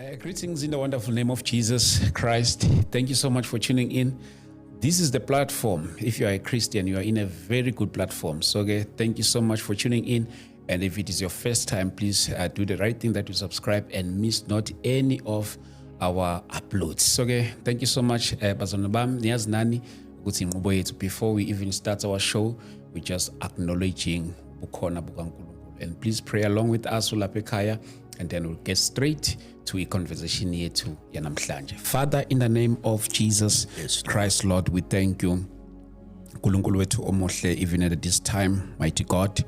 Greetings in the wonderful name of Jesus Christ. Thank you so much for tuning in. This is the platform. If you are a Christian, you are in a very good platform. So, thank you so much for tuning in. And if it is your first time, please do the right thing that you subscribe and miss not any of our uploads. So, thank you so much. Before we even start our show, we're just acknowledging Bukhona Bukankulunkulu. And please pray along with us, Ulapekaya, and then we'll get straight to a conversation here to Yanamhlanje. Father, in the name of Jesus Christ, Lord, we thank you. Kulunkulu wetu omohle, even at this time, mighty God.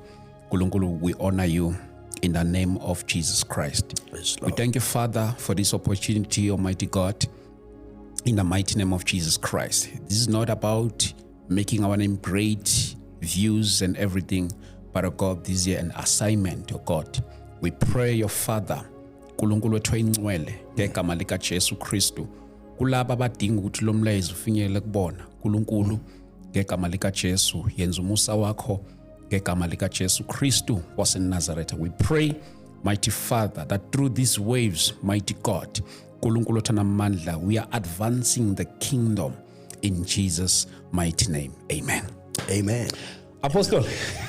Kulunkulu, we honor you in the name of Jesus Christ. Yes, we thank you, Father, for this opportunity, Almighty God, in the mighty name of Jesus Christ. This is not about making our name great, views and everything, but, oh God, this is an assignment, oh God. We pray, your Father, Kulunkulu wethu oyingcwele ngegama lika Jesu Kristu, kulaba abadinga ukuthi lo mlayezo ufinyelele kubona. Kulunkulu ngegama lika Jesu, yenza umusa wakho ngegama lika Jesu Kristu waseNazaretha. We pray, mighty Father, that through these waves, mighty God, Kulunkulu tanamandla, we are advancing the kingdom in Jesus' mighty name. Amen. Amen. Apostle.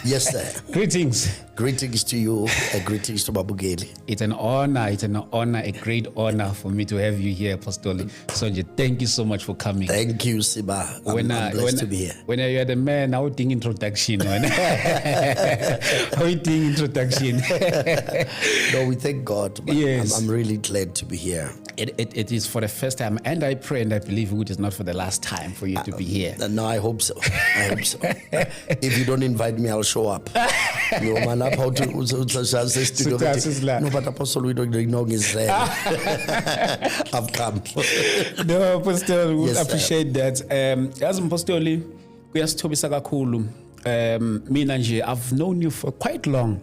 Yes, sir. Greetings. Greetings to you. Greetings to Babugeli. It's an honor, a great honor for me to have you here, Apostle. Sonja, thank you so much for coming. Thank you, Siba. I'm blessed to be here. When you are the man, how do you introduction? How do you introduction? No, we thank God. Yes. I'm really glad to be here. It is for the first time, and I pray and I believe it is not for the last time for you to be here. No, I hope so. I hope so. If you don't invite me, I'll show up. No, man, how to no, but Apostle, we don't know Israel. I've come. No, Apostle, we Yes, appreciate that. As Apostle, kuyasithobisa kakhulu. Mina nje, I've known you for quite long,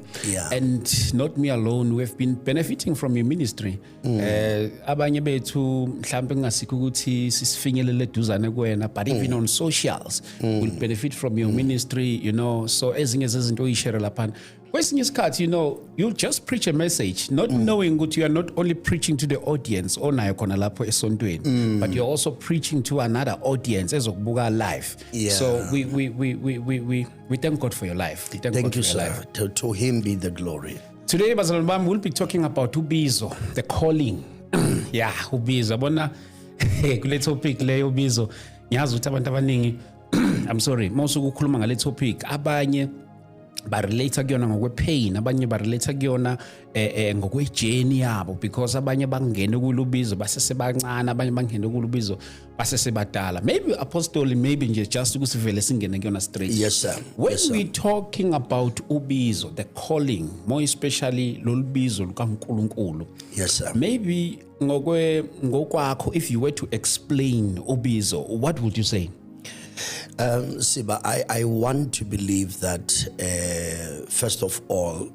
and not me alone. We've been benefiting from your ministry. Abanye bethu mhlambe ngasiko ukuthi sisifinyelele duzane kuwena, but even on socials, we'll benefit from your ministry, you know. So ezinye zezinto uyishare lapha. Kwesinye isikhathi, you know, you'll just preach a message, not knowing that you are not only preaching to the audience, onayo khona lapho esontweni, but you're also preaching to another audience ezokubuka live. Yeah. So we thank God for your life. We thank God you, for your sir. life. To him be the glory. Today, Bazalwane bami, we'll be talking about ubizo, the calling. Yeah, ubizo. Bona kule topic le ubizo. Ngiyazi ukuthi abantu abaningi I'm sorry, mawusuku ukukhuluma ngale topic, abanye barelate kuyona ngokwepain, abanye barelate kuyona ngokwejeni yabo, because abanye bangene kulubizo basesebancane, abanye bangene kulubizo basesebadala. Maybe Apostle, maybe just ukusivele singene kuyona straight. Yes, sir. When yes, sir. we talking about ubizo, the calling, more especially lolubizo lukaNkulunkulu. Yes, sir. Maybe ngokwakho, if you were to explain ubizo, what would you say? Siba, I want to believe that first of all,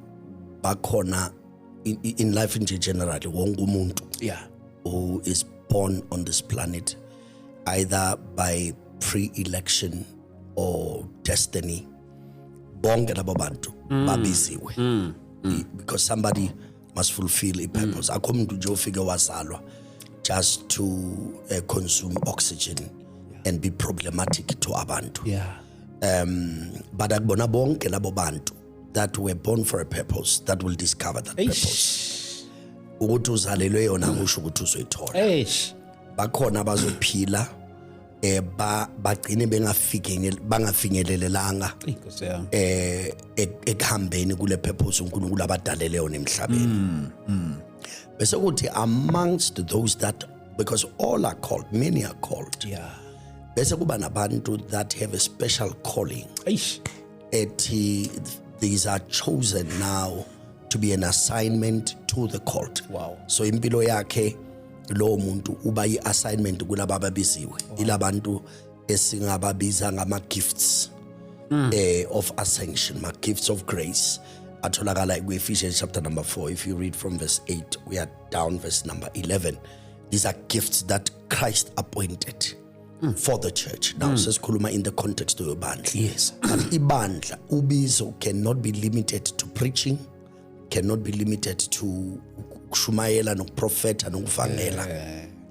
bakhona in life in general, wonke umuntu who is born on this planet, either by pre-election or destiny, bonke labo bantu babiziwe, because somebody must fulfill a purpose. Akho umuntu nje ofike wazalwa just to consume oxygen and be problematic to abantu. But akubona bonke labo bantu that were born for a purpose that will discover that purpose. Ukuthi uzalelwe yona ngisho ukuthi uzoyithola. Bakhona abazophila bagcine bangafinyelelanga ekuhambeni kule purpose uNkulunkulu abadalele yona emhlabeni. Bese kuthi amongst those that, because all are called, many are called. Bese kuba nabantu that have a special calling. These are chosen now to be an assignment to the cult. Wow. So impilo yakhe lo muntu uba i-assignment kulaba ababiziwe. Ilabantu esingababiza ngama gifts of ascension, ma gifts of grace. Atholakala ku Ephesians chapter number 4. If you read from verse 8, we are down verse number 11. These are gifts that Christ appointed for the church. Now, says Kuluma in the context of ibandla. Yes. But ibandla, ubizo cannot be limited to preaching, cannot be limited to kushumayela nokuprofeta nokuvangela.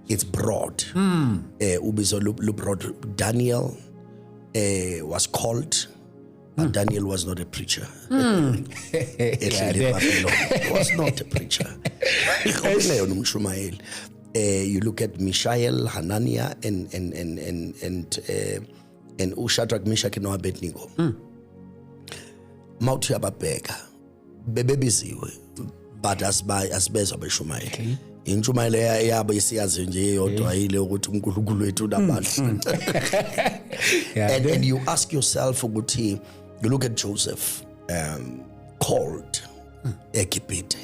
It's broad. Ubizo broad. Daniel was called, but Daniel was not a preacher. He was not a preacher. You look at Mishael, Hananiah, and Shadrach, Meshach, and Abednego. Mawuthi ababheka bebebiziwe but asibezwa beshumayela. Intshumayelo yabo isiyazi nje yodwa ile ukuthi uNkulunkulu wethu unamandla. And you ask yourself ukuthi, you look at Joseph, called Egypt.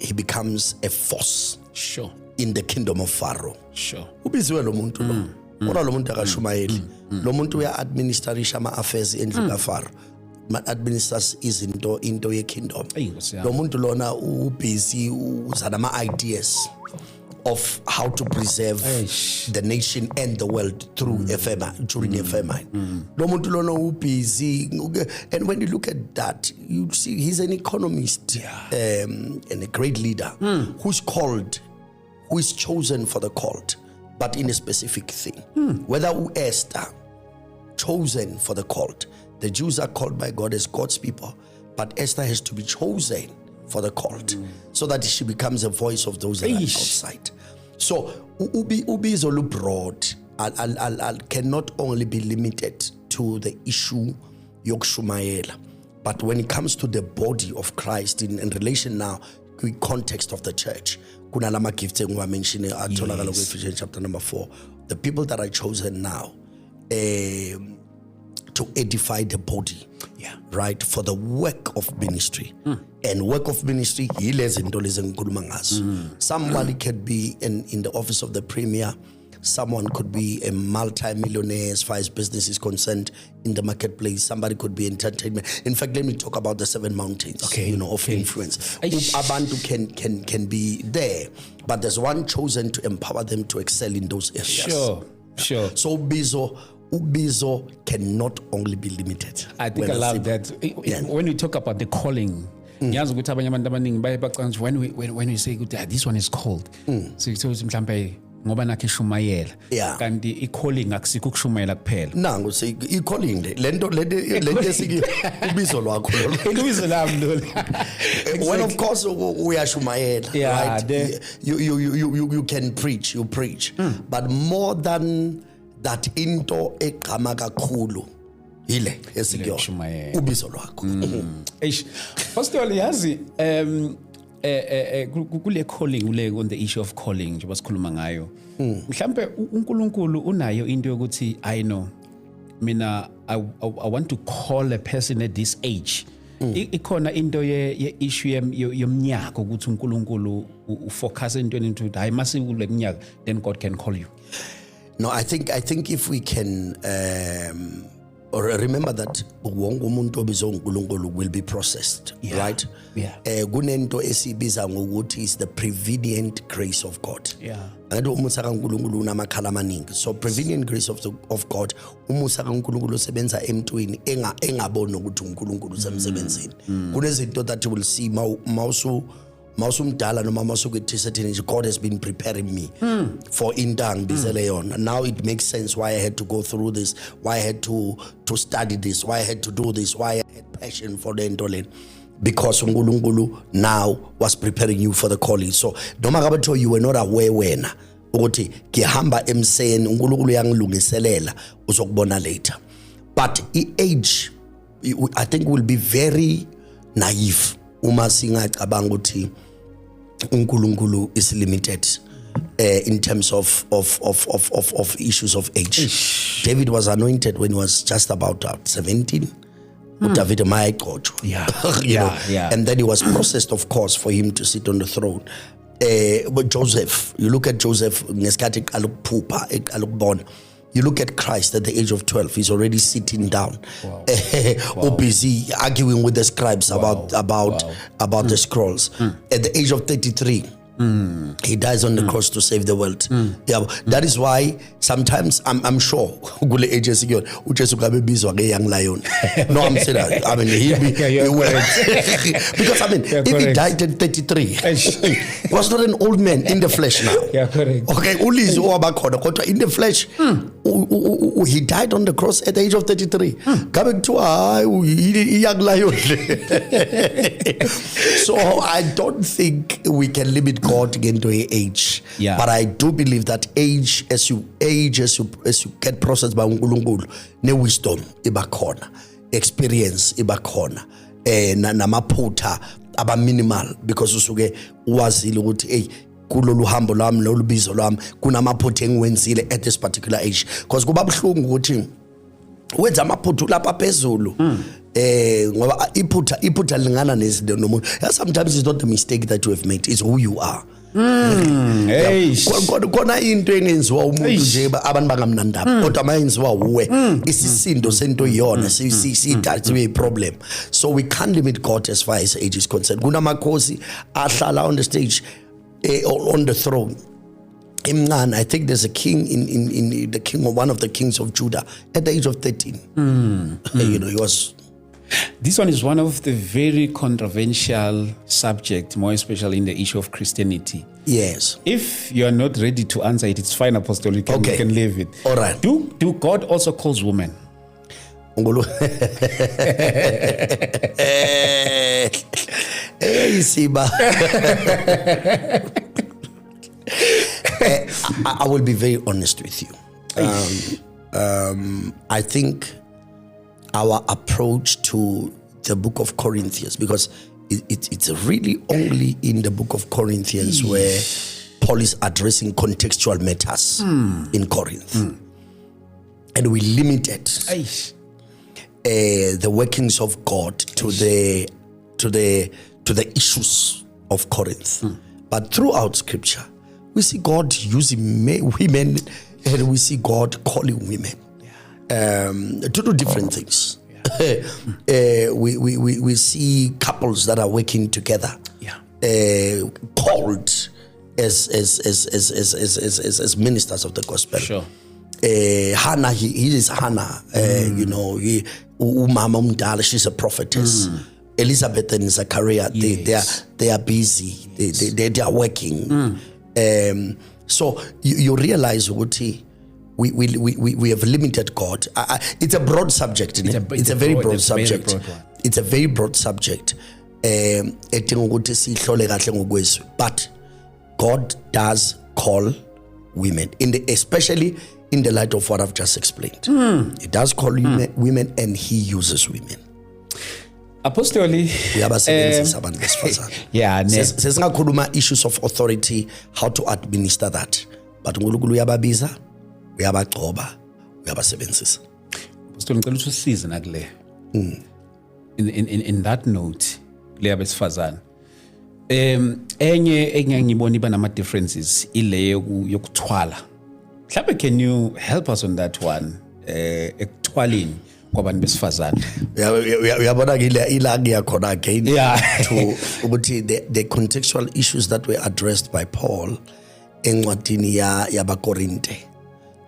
He becomes a force in the kingdom of Pharaoh. Ubiziwe lo muntu lo. Kodwa lo muntu akashumayeli. Lo muntu uya-administerisha ama-affairs endlu kaFaro. Ma-administers into ye-kingdom. Lo muntu lona ubusy uzana ama-ideas of how to preserve the nation and the world through a famine, during a famine. Lo muntu lona ubusy, and when you look at that, you see he's an economist and a great leader who's called, who is chosen for the called, but in a specific thing. Whether Esther, chosen for the called. The Jews are called by God as God's people, but Esther has to be chosen for the called, so that she becomes a voice of those that are outside. So Ubizo broad cannot only be limited to the issue Yokshumayela, but when it comes to the body of Christ in relation now to the context of the church, kunalama gifts mentioning Ephesians chapter number 4. The people that are chosen now to edify the body, right, for the work of ministry. And work of ministry, somebody could be in the office of the premier, someone could be a multi-millionaire as far as business is concerned in the marketplace, somebody could be entertainment. In fact, let me talk about the 7 mountains of influence. Abantu can be there, but there's one chosen to empower them to excel in those areas. Sure. So Ubizo cannot only be limited. I think I love that. When we talk about the calling, when we say this one is called, so mhlambe ngoba nakhe shumayela kanti i-calling akusikho ukushumayela kuphela nangu i-calling lento esiki ubizo lwakho ubizo lami lo when of course uyashumayela, right? You can preach, you preach, but more than that into egqama kakhulu ile esikuyo ubizo lwakho. Pastor yazi kule calling ule on the issue of calling nje basikhuluma ngayo mhlambe uNkulunkulu unayo into yokuthi I know mina I want to call a person at this age. Ikhona into ye issue yomnyaka ukuthi uNkulunkulu ufocus entweni into hayi masikule kunyaka then God can call you. No, I think if we can or remember that wonke umuntu obizwe uNkulunkulu will be processed, right? Kunento esibiza ngokuthi is the prevenient grace of God. Ngathi umusa kaNkulunkulu unamakhala amaningi. So prevenient grace of God, umusa kaNkulunkulu usebenza emntwini engabona ukuthi uNkulunkulu usemsebenzini. Kunezinto that you will see mawusumdala noma mawusukuthi certain God has been preparing me for intang bizele yona. Now it makes sense why I had to go through this, why I had to study this, why I had to do this, why I had passion for the intoleni, because uNkulunkulu now was preparing you for the calling. So noma ngabe you were not aware wena ukuthi ngihamba emseni uNkulunkulu uyangilungiselela uzokubona later, but age I think will be very naive uma singacabanga ukuthi uNkulunkulu is limited in terms of issues of age. David was anointed when he was just about 17. David and then he was processed, of course, for him to sit on the throne. But Joseph, you look at Joseph, you look at Christ at the age of 12, he's already sitting down, busy arguing with the scribes about the scrolls. At the age of 33, He dies on the cross to save the world. Yeah, that is why sometimes I'm sure kule ages again uJesu kabe bizwa ke young lion. No, I'm saying that. I mean he because I mean if he died at 33 he was not an old man in the flesh now. Yeah, correct. Okay, ulizo wabakhona kodwa in the flesh he died on the cross at the age of 33. Kabe kuthiwa hayi young lion. So I don't think we can limit God again to a age. Yeah. But I do believe that age, as you get processed by uNkulunkulu, ne wisdom ibakhona, experience ibakhona, namaphutha aba minimal because usuke wazile ukuthi hey kulolu hambo lami lolu bizo lami kunamaphutha engiwenzile at this particular age because kuba buhlungu ukuthi wenza amaphutha lapha phezulu ngoba iphutha lingana nezinto nomuntu. Sometimes it's not the mistake that you have made, it's who you are. Kona into engenziwa umuntu nje abantu bangamnandaba kodwa mayenziwa uwe isisindo sento iyona siyidalwe problem. So we can't limit God as far as age is concerned. Kunamakhosi ahlala on the stage on the throne. Imran, I think there's a king in the king of one of the kings of Judah at the age of 13. You know, he was. This one is one of the very controversial subject, more especially in the issue of Christianity. Yes. If you are not ready to answer it, it's fine, Apostle. You can leave it. All right. Do God also calls women? Hey, Siba. I will be very honest with you. I think our approach to the book of Corinthians, because it's really only in the book of Corinthians where Paul is addressing contextual matters in Corinth. And we limited the workings of God to the issues of Corinth. But throughout scripture, we see God using women and we see God calling women to do different things. We see couples that are working together, called as ministers of the gospel. Sure. Hannah, he is Hannah. You know, Umama Umdala, she's a prophetess. Elizabeth and Zachariah, they are busy. They are working. So you realize what we have limited God. It's a broad subject. It's a very broad subject. It's a very broad subject. But God does call women, especially in the light of what I've just explained. He does call women and he uses women. Apostoli, sesingakhuluma issues of authority, how to administer that. But uNkulunkulu uyababiza, uyabagcoba, uyabasebenzisa. Apostoli, ngicela ukuthi usize nakule. In that note, le abesifazana. Enye engiyangibona iba nama differences ile yokuthwala. Mhlawumbe can you help us on that one? Ekuthwaleni kwabantu besifazana. Uyabona ila ngiyakhona again to ukuthi the contextual issues that were addressed by Paul encwadini yabakorinte,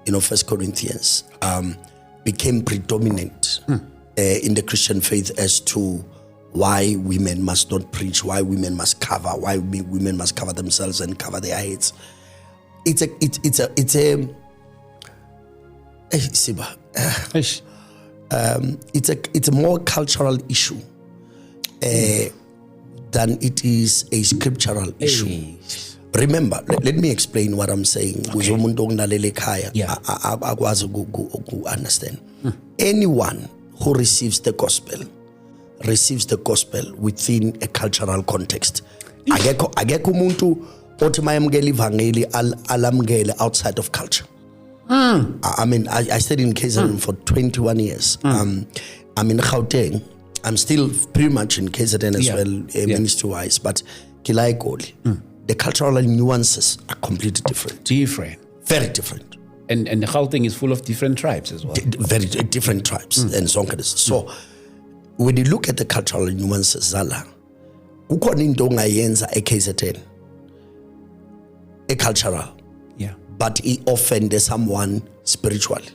you know, 1 Corinthians, became predominant in the Christian faith as to why women must not preach, why women must cover, why women must cover themselves and cover their heads. It's a Siba. It's a more cultural issue than it is a scriptural issue. Remember, let me explain what I'm saying. Understand. Anyone who receives the gospel within a cultural context. Akekho umuntu othi mayamukela ivangeli alamukele outside of culture. I mean, I stayed in KZN for 21 years. I'm in Gauteng. I'm still pretty much in KZN as well, ministry-wise, but Kilaikoli, the cultural nuances are completely different. Very different. And Gauteng is full of different tribes as well. Very different tribes and Zonkedes. So when you look at the cultural nuances, Zala, kukhona into ongayenza eKZN cultural. Yeah. But he offended someone spiritually.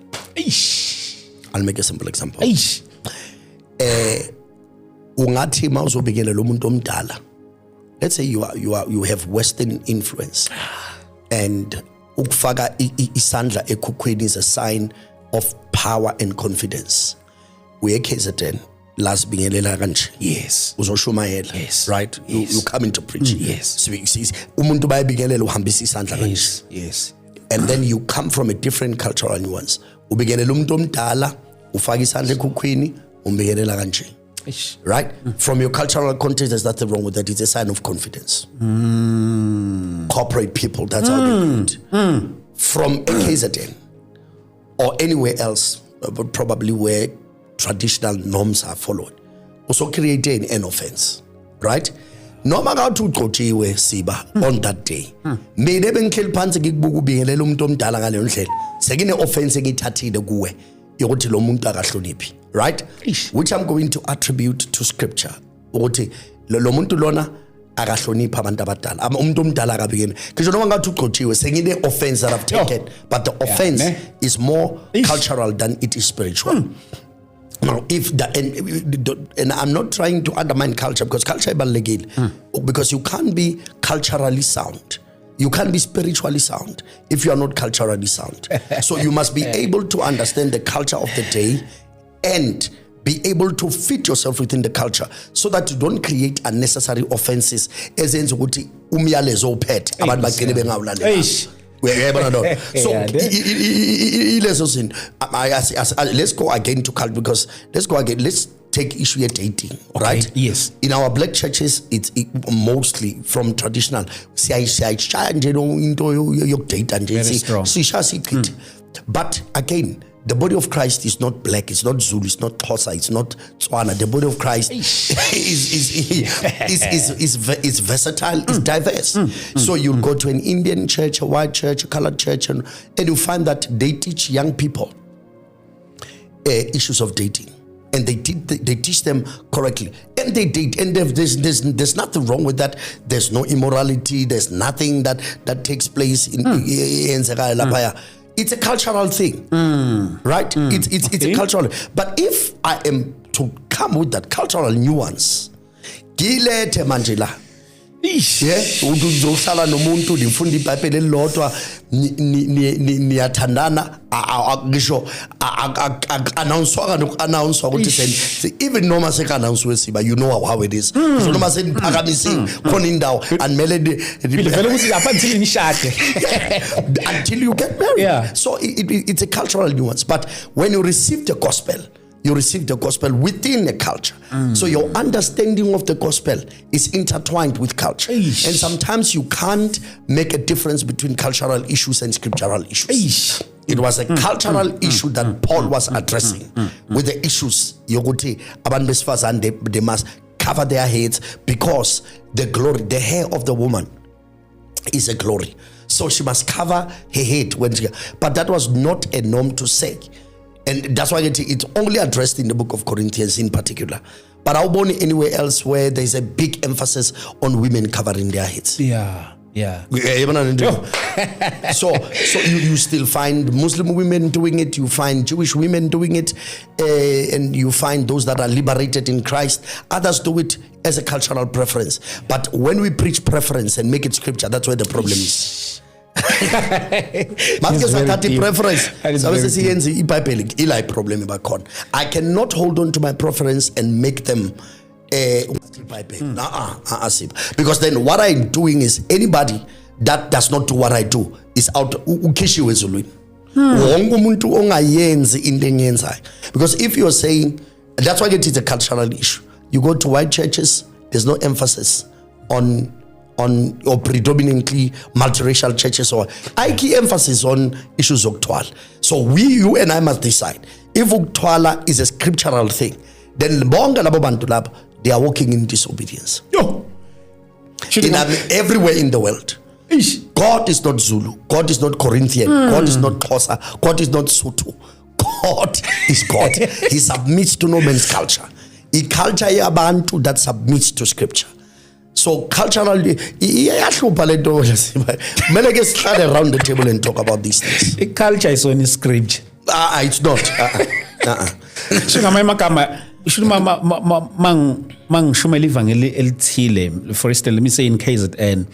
I'll make a simple example. Ungathi mawuzobikelela umuntu omdala. Let's say you have Western influence, and ukufaka isandla ekhukhweni is a sign of power and confidence. Uye KZN last bingelela kanje. Yes. Uzoshumayela. Yes. Right? Yes. You come into preaching. Yes. Umuntu bayabingelela uhambisa isandla kanje. Yes. Yes. And then you come from a different cultural nuance. Ubingelela umuntu omdala, ufaka isandla ekhukhweni, umbingelela kanje. Right? From your cultural context, there's nothing wrong with that. It's a sign of confidence. Corporate people, that's how they do it. From KZN or anywhere else, but probably where traditional norms are followed, also creating an offense. Right? Noma ngathi uqotshiwe Siba on that day. Mina bengihleli phansi ngikubuka ubingelela umuntu omdala ngale ndlela. Sekine offense engithathile kuwe yokuthi lo muntu akahloniphi. Right? Which I'm going to attribute to scripture. Ukuthi lo muntu lona akahlonipha abantu abadala. Umuntu omdala akabikene. Ngisho noma ngathi uqotshiwe sekine offense that I've taken, but the offense is more cultural than it is spiritual. Now, if that, and I'm not trying to undermine culture, because culture is legal, because you can't be culturally sound. You can't be spiritually sound if you are not culturally sound. So you must be able to understand the culture of the day and be able to fit yourself within the culture so that you don't create unnecessary offenses. Ezenza ukuthi umyalezo uphethe abantu bagcine bengawulandela. So let's go again to culture, because let's take issue at dating, right? Yes. In our black churches, it's mostly from traditional. But again, the body of Christ is not black, it's not Zulu, it's not Xhosa, it's not Tswana. The body of Christ is versatile, it's diverse. So you'll go to an Indian church, a white church, a colored church, and you find that they teach young people issues of dating. And they teach them correctly, and they date, and there's nothing wrong with that. There's no immorality. There's nothing that takes place in It's a cultural thing, right? It's a cultural. But if I am to come with that cultural nuance, gilete manjela. Yeah, uzohlala nomuntu limfunda iBhayibheli elilodwa niyathandana ngisho announce ukuthi even noma seka-announce Siba, you know how it is. So noma seniphakamisi khona indawo andimele until you get married. Yeah. So it's a cultural nuance. But when you receive the gospel, you receive the gospel within a culture. So your understanding of the gospel is intertwined with culture. And sometimes you can't make a difference between cultural issues and scriptural issues. It was a cultural issue that Paul was addressing with the issues. Yoguti, abantu besifazane, they must cover their heads because the glory, the hair of the woman is a glory. So she must cover her head but that was not a norm to say. And that's why it's only addressed in the book of Corinthians in particular. But I'll born anywhere else where there's a big emphasis on women covering their heads. Yeah. So you still find Muslim women doing it, you find Jewish women doing it, and you find those that are liberated in Christ. Others do it as a cultural preference. But when we preach preference and make it scripture, that's where the problem is. Preference. I cannot hold on to my preference and make them because then what I'm doing is anybody that does not do what I do is out ukishiwe ezulwini. Wonke umuntu ongayenzi into enyenzayo, because if you're saying, that's why it is a cultural issue. You go to white churches, there's no emphasis on or predominantly multiracial churches, or key emphasis on issues of uktwala. So you and I must decide if uktwala is a scriptural thing, then bonga labo bantu labo, they are walking in disobedience. Everywhere in the world. God is not Zulu, God is not Corinthian, God is not Xhosa, God is not Sotho. God is God. He submits to no man's culture. A culture yabantu that submits to scripture. So So culturally, iyahlupha le nto Siba. Kumele ke sihlale around the table and talk about these things. Culture is on script. It's not. Shingamanye amagama ushuluma mang shumela ivangeli elithile. For instance, let me say in KZN,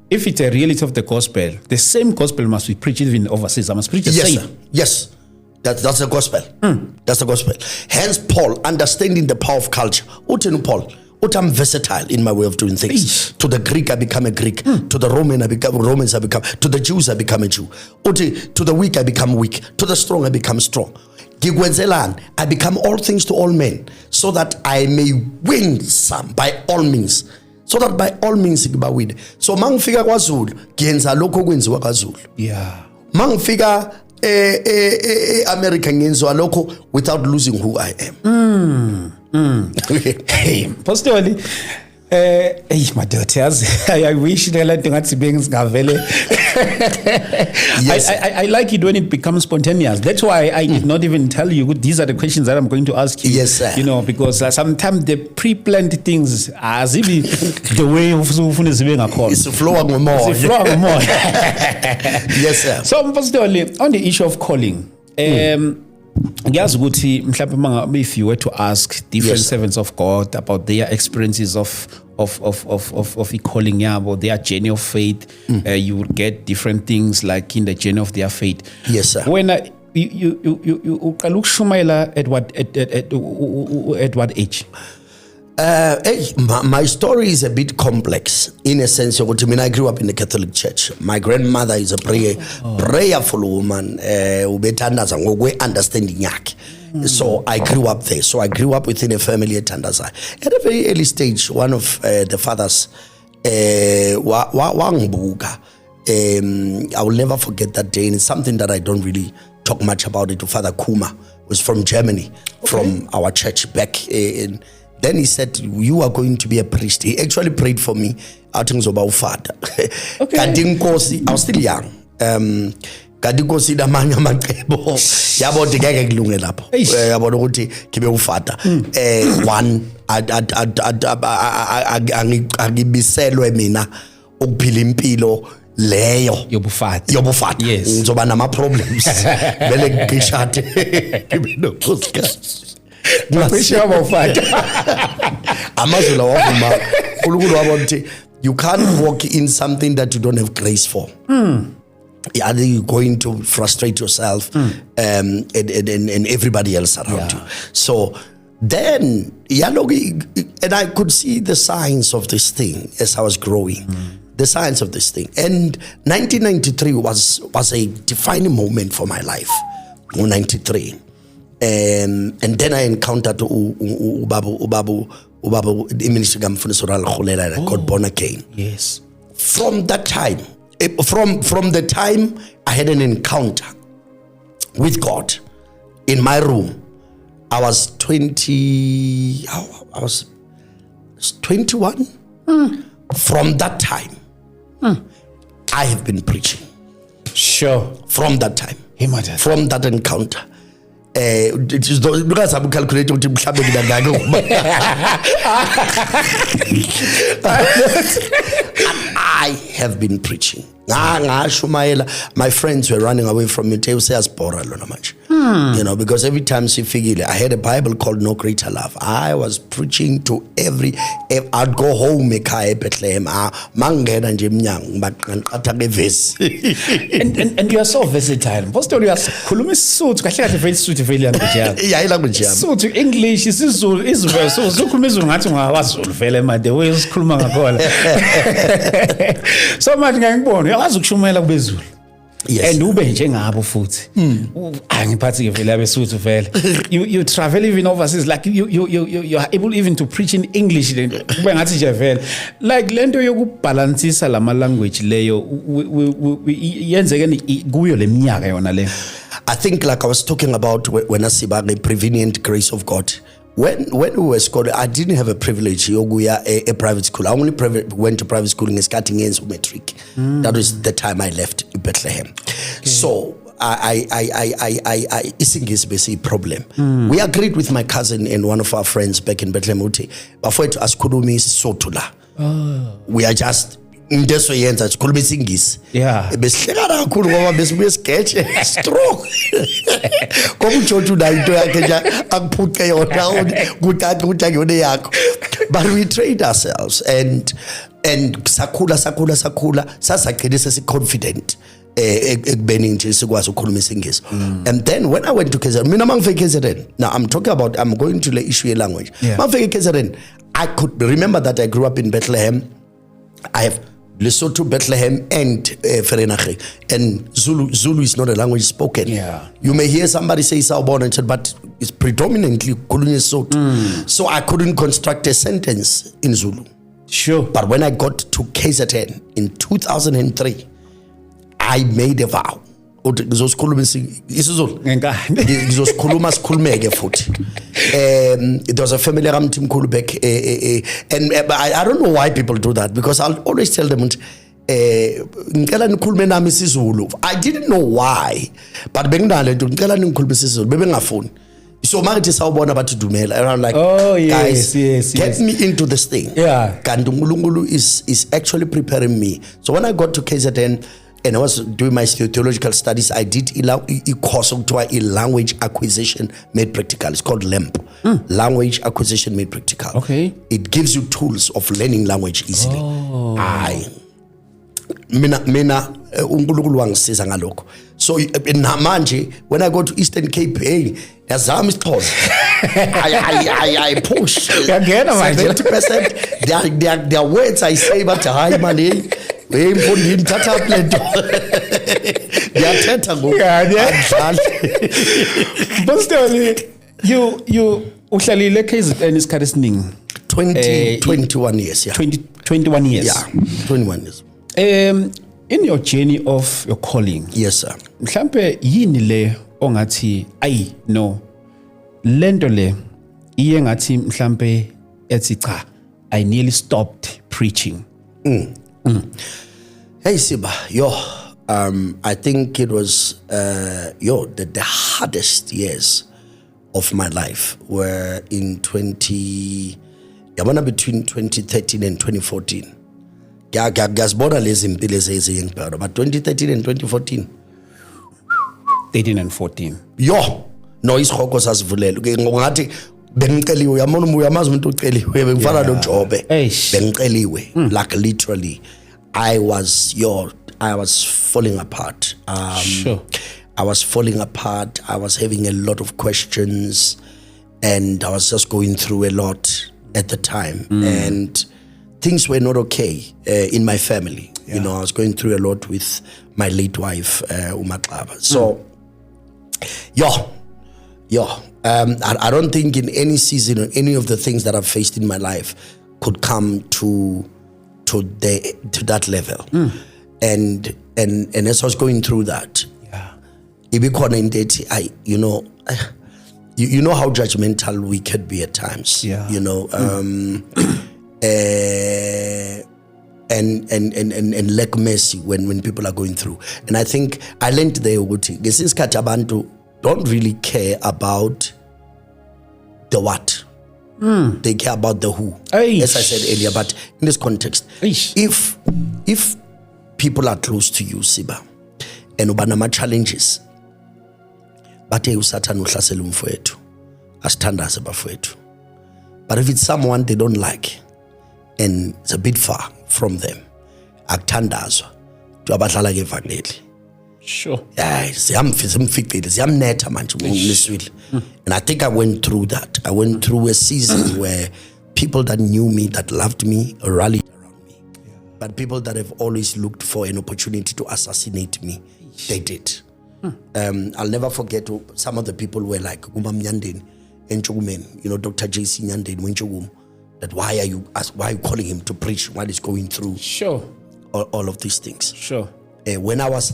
if it's a reality of the gospel, the same gospel must be preached even overseas. I must preach the same. Sir. Yes. That's the gospel. That's the gospel. Hence, Paul, understanding the power of culture. Utenu Paul, I'm versatile in my way of doing things. To the Greek, I become a Greek. To the Roman, I become Romans. I become. To the Jews, I become a Jew. To the weak, I become weak. To the strong, I become strong. I become all things to all men, so that I may win some by all means. So that by all means, I win. So mangfika kwaZulu, kienza loko kwenziwa kwaZulu. Yeah. Mangfika America ngenziwa lokho without losing who I am. Hey, Pastor, hey, my daughters, I wish the land to be ngavele. Yes. I like it when it becomes spontaneous. That's why I did not even tell you these are the questions that I'm going to ask you. Yes, sir. You know, because sometimes the pre-planned things as if the way of It's flowing more. Yes, sir. So, Pastor, on the issue of calling, ngiyazi ukuthi mhlawumbe mangabe if you were to ask different servants of God about their experiences of calling yabo, their journey of faith, you would get different things like in the journey of their faith. Yes, sir. When you uqala ukushumayela at what age? My story is a bit complex in a sense. I grew up in the Catholic Church. My grandmother is a prayerful woman. Understanding yak. So I grew up there. So I grew up within a family at Tandaza. At a very early stage, one of the fathers, Wangbuga, I will never forget that day. And it's something that I don't really talk much about it. Father Kuma was from Germany, from our church back in. Then he said, you are going to be a priest. He actually prayed for me. I think about father. Okay. I was still young. Kadinkosi damanya maqebo. Yabo dikeke kulunge lapho. Yabona ukuthi kibe ufata. One angibiselwe mina ukuphila impilo leyo yobufata. Yes. Ngizoba nama problems. Vele ngishade. Kibe nokhosikazi. You can't walk in something that you don't have grace for. Either you're going to frustrate yourself and everybody else around you. So then, and I could see the signs of this thing as I was growing. The signs of this thing. And 1993 was a defining moment for my life. 93. And then I encountered Ubabu, the ministry I got born again. Yes. From that time, from the time I had an encounter with God in my room, I was 20. I was 21. From that time, I have been preaching. Sure. From that time, from that encounter. It is because I'm calculating I have been preaching. My friends were running away from me. They say, you know, because every time she figured, I had a Bible called No Greater Love. I was preaching to I'd go home, Bethlehem, and you are so versatile. Most of you are so to English is so much yes. And you travel even overseas, like you are able even to preach in English. Like lento yoku balance lama language leyo I think, like I was talking about when I see about the prevenient grace of God. When we were school, I didn't have a privilege. A private school. I only went to private school in starting ends of matric. That was the time I left Bethlehem. Okay. So I it's a problem. We agreed with my cousin and one of our friends back in Bethlehem. Before to ask Kudumi Sotula. We are just into soyenza sikhuluma isingisi. Yeah. Besihlekana kakhulu ngoba besibuye sigeje strong. Ngoba uJojo unayo into yakhe nje akuphuce yona ukuthi akuyona yakho. But we trained ourselves and sakhula sasagcina sesiconfident ekubeni nje sikwazi ukukhuluma isingisi. And then when I went to KZN, mina mangifike KZN, now I'm talking about, I'm going to the issue language. Mangifike KZN, I could remember that I grew up in Bethlehem. I have Lesotho, Bethlehem, and Vereeniging. And Zulu is not a language spoken. Yeah. You may hear somebody say Sawubona, but it's predominantly Kolunye Sotho. So I couldn't construct a sentence in Zulu. Sure. But when I got to KZN in 2003, I made a vow. Ngizosikhuluma isiZulu. Ngizosikhuluma sikhulumeke futhi. There was a family around Tim Kulubek, and I don't know why people do that, because I'll always tell them, ngicela nikhulume nami isiZulu. I didn't know why, but benginale nto ngicela nikhulume isiZulu bebengafuni. So manje sawubona bathi dumela, and I'm like, oh guys, get me into this thing. Yeah. Kanti uNkulunkulu is actually preparing me. So when I got to KZN and I was doing my theological studies, I did a course of language acquisition made practical. It's called LAMP, Language Acquisition Made Practical. Okay. It gives you tools of learning language easily. Mina uNkulunkulu wangisiza ngalokho. So namanje when I go to Eastern Cape, yazama isiXhosa. I push 70%. Their words I say, but hi mali. Ngiyimfundini thatha up lento. Ngiyathetha ngoku. But still, you uhlalile KZN isikhathi esiningi. 21 years, yeah. 21 years. Yeah, 21 years. In your journey of your calling. Yes, sir. Mhlambe yini le ongathi no. Lento le iye ngathi mhlambe ethi cha, I nearly stopped preaching. Hey Siba, I think it was the hardest years of my life were in between 2013 and 2014. Ngiyazibona lezi impilo eziyengibheka, but 2013 and 2014. 13 and 14. No isikhoko sasivulele. Ngathi bengiceliwe, uyamazi umuntu uceliwe, bengifana noJobe. Bengiceliwe, like literally. I was falling apart. Sure. I was falling apart. I was having a lot of questions, and I was just going through a lot at the time, and things were not okay in my family. Yeah. You know, I was going through a lot with my late wife, uMaxaba. So, I don't think in any season or any of the things that I've faced in my life could come to that level. And as I was going through that, you know how judgmental we could be at times. Yeah. You know, and lack mercy when people are going through. And I think I learned there ukuthi ngesikhathi abantu don't really care about the what. They care about the who. As I said earlier, but in this context, if people are close to you, Siba, and ubanama challenges, bathe uSathane uhlasela umfowethu, asithandaze bafowethu. But if it's someone they don't like and it's a bit far from them, akuthandazwa to abadlala ngevangeli. Sure. Yeah, ziyamnetha manje uniswile. And I think I went through that. I went through a season where people that knew me, that loved me, rallied around me. Yeah. But people that have always looked for an opportunity to assassinate me, they did. I'll never forget some of the people were like, Umam Nyandeni, Enchogumen, you know, Dr. J.C. Nyandeni, Wenchogum, that why are you calling him to preach while he's going through all of these things? Sure. When I was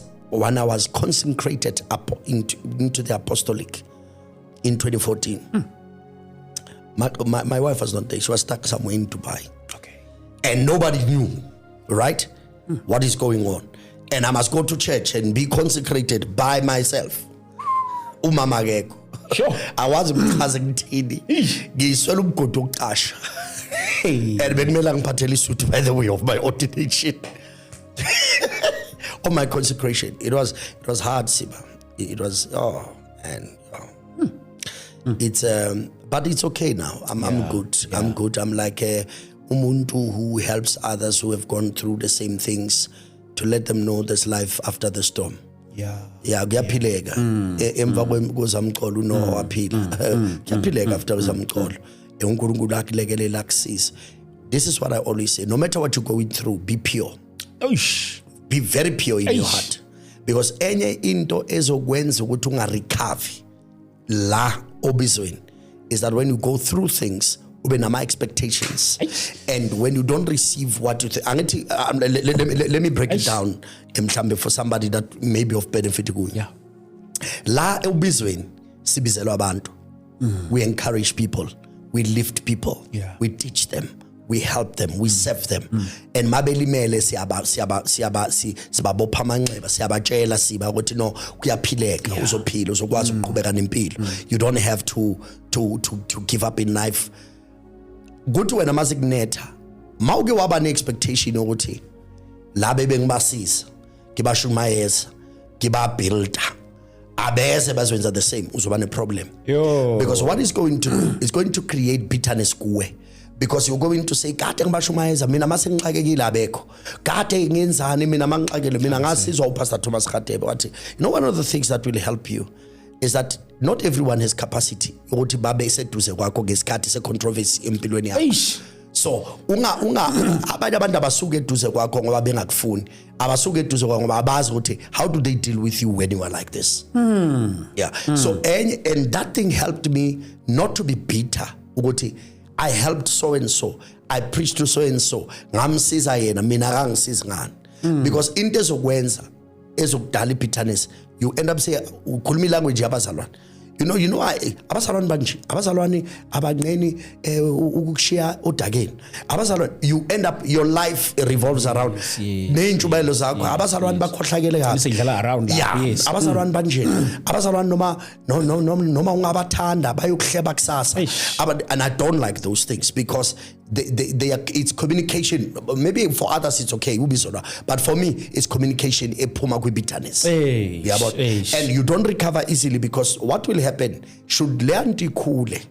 consecrated up into the apostolic in 2014, my wife was not there. She was stuck somewhere in Dubai. Okay. And nobody knew, right? What is going on. And I must go to church and be consecrated by myself. Umama akekho. Sure. I was mchaza ngithini. Ngiswela umgodi wokuqasha. And bekumela ngiphathele isuit, by the way, of my ordination. Of my consecration. It was hard, Siba. It was, it's but it's okay now. I'm good. Yeah. I'm good. I'm like umuntu who helps others who have gone through the same things to let them know there's life after the storm. Kuyaphileka emva kwezamcolo no waphila. Kuyaphileka after kwezamcolo. uNkulunkulu akulekelela akusiza. This is what I always say. No matter what you're going through, be pure. Be very pure in your heart. Because enye into ezokwenza ukuthi ungarecover la obizweni is that when you go through things ube nama expectations, and when you don't receive what you think, let me break it down mhlambe for somebody that may be of benefit kuyo. La obizweni sibizelwa abantu. We encourage people, we lift people, we teach them, we help them, we serve them. And mabelimele siyababopha amanxeba, siyabatshela siba ukuthi no kuyaphileka, uzophila, uzokwazi ukuqhubeka nempilo. You don't have to give up in life. Kuthi wena mazikunetha, mawuke waba ne-expectation ukuthi la bebengibasiza, ngibashumayeza, ngibabuilda, abese bazwenza the same, uzoba ne-problem. Because what is going to do is going to create bitterness kuwe. Because you're going to say, kade ngibashumayeza, mina mase ngixakekile abekho. Kade ngenzani mina mangixakele, mina ngasizwa uPastor Thomas Khatebe wathi, you know, one of the things that will help you is that not everyone has capacity ukuthi babe seduze kwakho ngesikhathi se-controversy empilweni yakho. So abanye abantu abasuke eduze kwakho ngoba bengakufuni, abasuke eduze kwakho ngoba abazi ukuthi how do they deal with you when you are like this. So and that thing helped me not to be bitter ukuthi I helped so and so, I preached to so and so, ngamsiza yena mina akangisizi ngani. Because into ezokwenza ezokudala bitterness, you end up saying ukhuluma language yabazalwane. You know abazalwane banje, abazalwane abancane ukukushiya odakeni. Abazalwane, you end up, your life revolves around ney'ntshubayelo zakho. Abazalwane bakhohlakele kabi. Sidlala around that. Yes. Abazalwane banje, abazalwane noma ungabathanda bayokuhleba kusasa. And I don't like those things because they are, it's communication. Maybe for others it's okay, but for me it's communication ephuma kwi-bitterness. And you don't recover easily because what will happen, should learn to ikhule,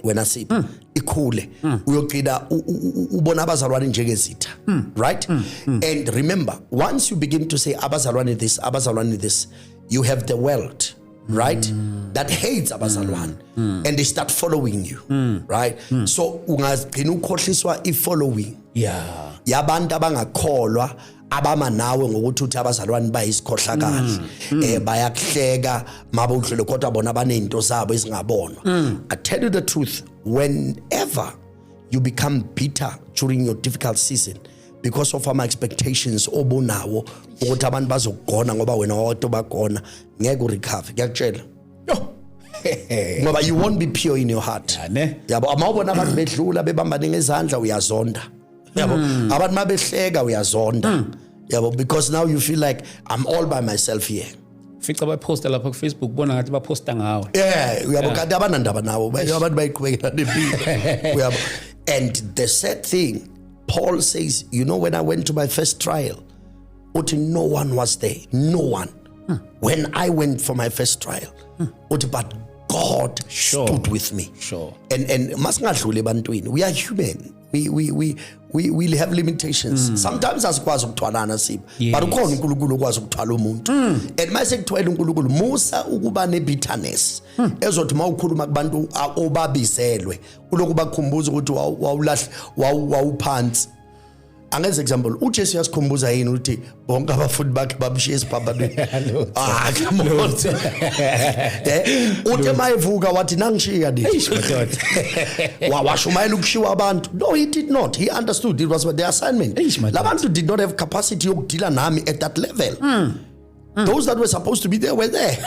when I say ikhule, uyogcina ubona abazalwane njengezitha, right? And remember, once you begin to say abazalwane this, you have the world, right, that hates abazalwane, and they start following you, right? So ungagcina ukhohliswa i-following yabantu abangakholwa abama nawe ngokuthi uthi abazalwane bayisikhohlakali, bayakuhleka mabudlule kodwa bona banento zabo ezingabonwa. I tell you the truth, whenever you become bitter during your difficult season because of my expectations obonawo ukuthi abantu bazokugona ngoba wena wodwa bagona, ngeke urecover, ngiyakutshela. Ngoba you won't be pure in your heart. Yabo amawubona abantu bedlula bebambane ngezandla uyazonda. Yabo abantu mabehleka uyazonda. Yabo because now you feel like I'm all by myself here. Fica baposta lapha ku Facebook bona ngathi baposta ngawe. Uyabo kanti abanandaba nawo abantu bayiqhubekela nempilo. Uyabo. And the sad thing, Paul says, you know, when I went to my first trial, no one was there. No one. When I went for my first trial, but God stood with me. And masingadluli ebantwini, we are human. We have limitations. Sometimes asikwazi ukuthwalana siba, but ukhona uNkulunkulu okwazi ukuthwala umuntu. And mase kuthwele uNkulunkulu musa ukuba ne-bitterness ezothi mawukhuluma kubantu obabizelwe uloku bakhumbuza ukuthi wawuphansi. Angenza example, uJesu yasikhumbuza yini ukuthi bonke abafundi bakhe babishiye esiphambanweni. Come on. Uthe mayevuka wathi nangishiya nithi. Washumayela ukushiwa abantu. No, he did not. He understood it was their assignment. Labantu did not have capacity yokudila nami at that level. Those that were supposed to be there were there.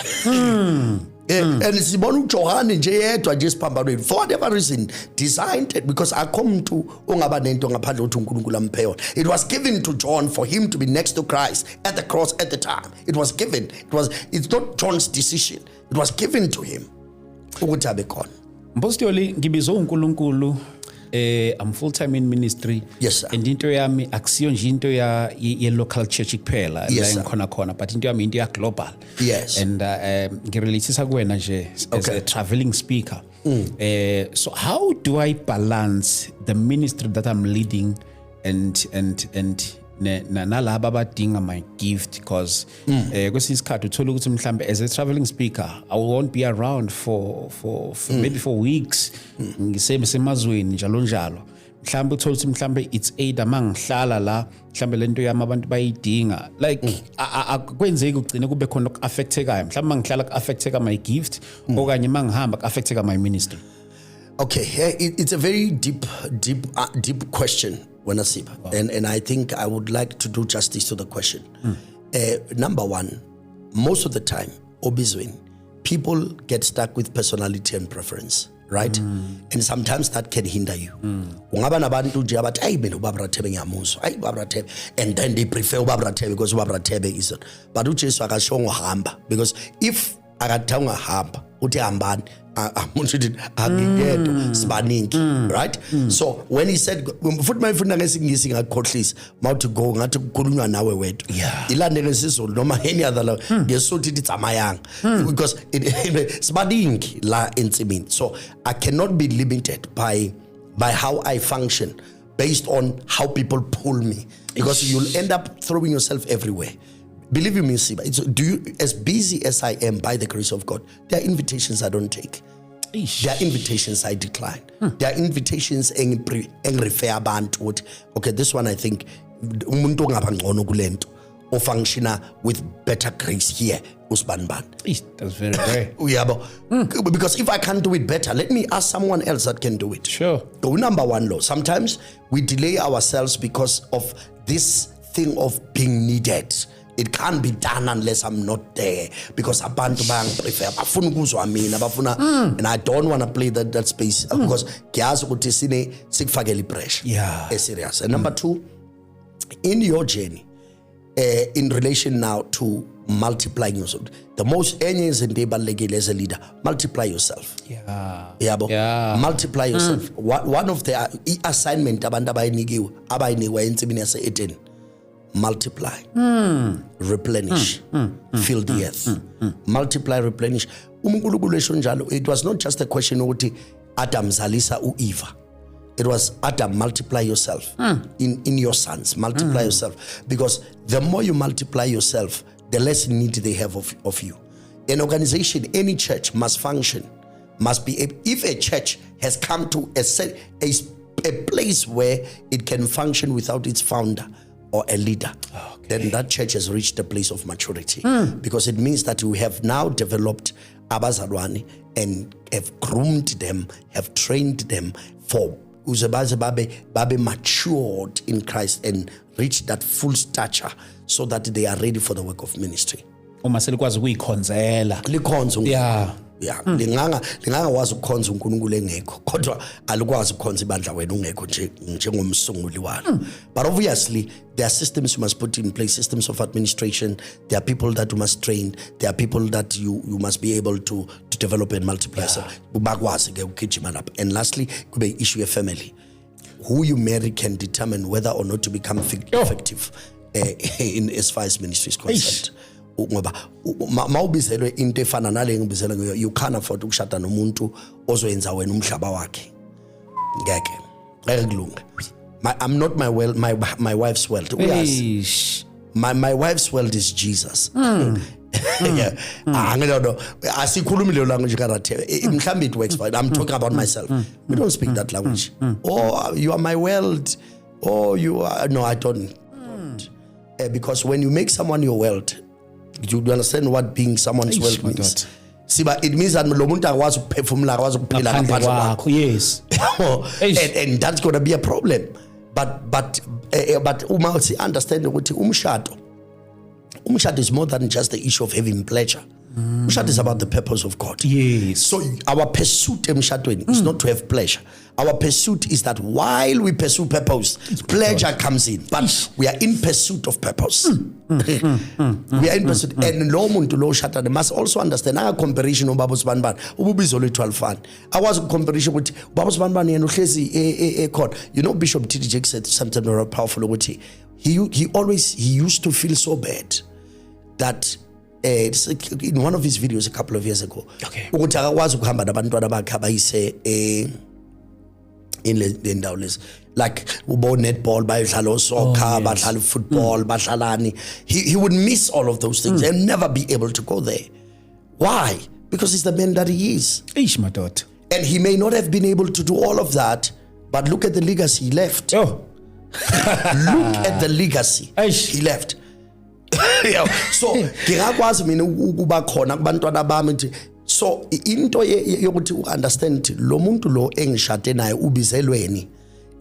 And sibona uJohane nje yedwa nje esiphambanweni for whatever reason designed it, because akomuntu ongaba nento ngaphandle ukuthi uNkulunkulu amphe. It was given to John for him to be next to Christ at the cross at the time. It was given. It's not John's decision. It was given to him ukuthi abe khona. Mpostoli ngibizwe uNkulunkulu I'm full time in ministry. Yes, sir. And into yami akusiyo nje into ya local church kuphela Yes, la ngikhona khona, but into yami into ya global. Yes. And ngirelateisa kuwena nje as a traveling speaker. So how do I balance the ministry that I'm leading and nalaba abadinga my gift, because kwesinye isikhathi uthola ukuthi mhlambe as a traveling speaker I won't be around for maybe for weeks ngisemazweni njalo njalo, mhlambe uthola ukuthi mhlambe it's either mangihlala la mhlambe lento yami abantu bayidinga like akwenzeki ugcine kube khona uku-affectekayo, mhlambe mangihlala ku-affecteka my gift okanye mangihamba ku-affecteka my ministry. Okay, it's a very deep question, Wenasiba. Wow. And I think I would like to do justice to the question. Number one, most of the time, obviously, people get stuck with personality and preference, right? And sometimes that can hinder you. And then they prefer Ubabra Tebe because Ubabra Tebe is it. But ucheso akashongo hamba, because if akatonga hamba uti ambani right? So when he said foot my foot ngesingisi ngakhohlisa mawuthi go ngathi kukhulunywa nawe wedwa ilandele isizulu noma any other ngesuthi itsamayanga because sibaningi la entsimini. So I cannot be limited by how I function based on how people pull me, because you'll end up throwing yourself everywhere. Believe you me, Siba, as busy as I am by the grace of God, there are invitations I don't take. There are invitations I decline. There are invitations refer abantu. Okay, this one I think umuntu ngabangcono kulento or functioner with better grace here. That's very rare. Because if I can't do it better, let me ask someone else that can do it. Sure. So number one, law. Sometimes we delay ourselves because of this thing of being needed. It can't be done unless I'm not there, because abantu prefer and I don't want to play that space because kiyazi ukuthi sikufakela pressure. Yeah. Serious. And number two, in your journey, in relation now to multiplying yourself, the most is in as a leader, multiply yourself. Multiply yourself. One of the assignment abantu abayiniwe entsimini yase Eden, multiply, replenish, fill the earth, multiply, replenish. It was not just a question of Adam zalisa u Eva. It was Adam, multiply yourself in your sons, multiply yourself, because the more you multiply yourself, the less need they have of you. An organization, any church must function, must be, if a church has come to a place where it can function without its founder or a leader, then that church has reached a place of maturity, because it means that we have now developed abazalwane and have groomed them, have trained them for babe matured in Christ and reached that full stature so that they are ready for the work of ministry. Linganga wazi ukukhonza uNkulunkulu engekho, kodwa alikwazi ukukhonza ibandla wena ungekho njengomsunguli walo. But obviously there are systems you must put in place, systems of administration. There are people that you must train. There are people that you must be able to develop and multiply. So and lastly, could be issue of family. Who you marry can determine whether or not to become effective in as far as ministry is concerned. Mawubizelwe into efana nale ngibizela ngayo, you can't afford ukushada nomuntu ozoyenza wena umhlaba wakhe. Ngeke kulunga. I'm not my wife's world. My wife's world is Jesus. Asikhulumi le language karathe. Mhlambi it works fine. I'm talking about myself. We don't speak that language. Oh, you are my world. Oh, you are, no, I don't. Because when you make someone your world, you understand what being someone's world means. See, but it means that lo muntu akwazi ukuphefumula, akwazi ukuphila ngaphandle kwakho. Yes. And that's going to be a problem. But uma understand ukuthi umshado is more than just the issue of having pleasure. Umshado is about the purpose of God. Yes. So our pursuit emshadweni is not to have pleasure. Our pursuit is that while we pursue purpose, pleasure comes in. But we are in pursuit of purpose. We are in pursuit. And lo muntu lo shata must also understand our comparison of Babos Banban. Ububizo le 12 fan. I was comparison with Babos Banban yena uhlezi ekhona. You know, Bishop T.D. Jakes said something very powerful with he used to feel so bad that it's in one of his videos a couple of years ago. Okay. Ukuthi akakwazi ukuhamba nabantwana bakhe abayise in the Dowless, like ubo netball, bayadlala soccer, badlala football, badlalani. He would miss all of those things and never be able to go there. Why? Because he's the man that he is. Ish, my daughter. And he may not have been able to do all of that, but look at the legacy he left. Oh. Look at the legacy he left. So ngiyakwazi mina ukuba khona kubantwana bami nje. So into yokuthi understand lo muntu lo engishade naye ubizelweni,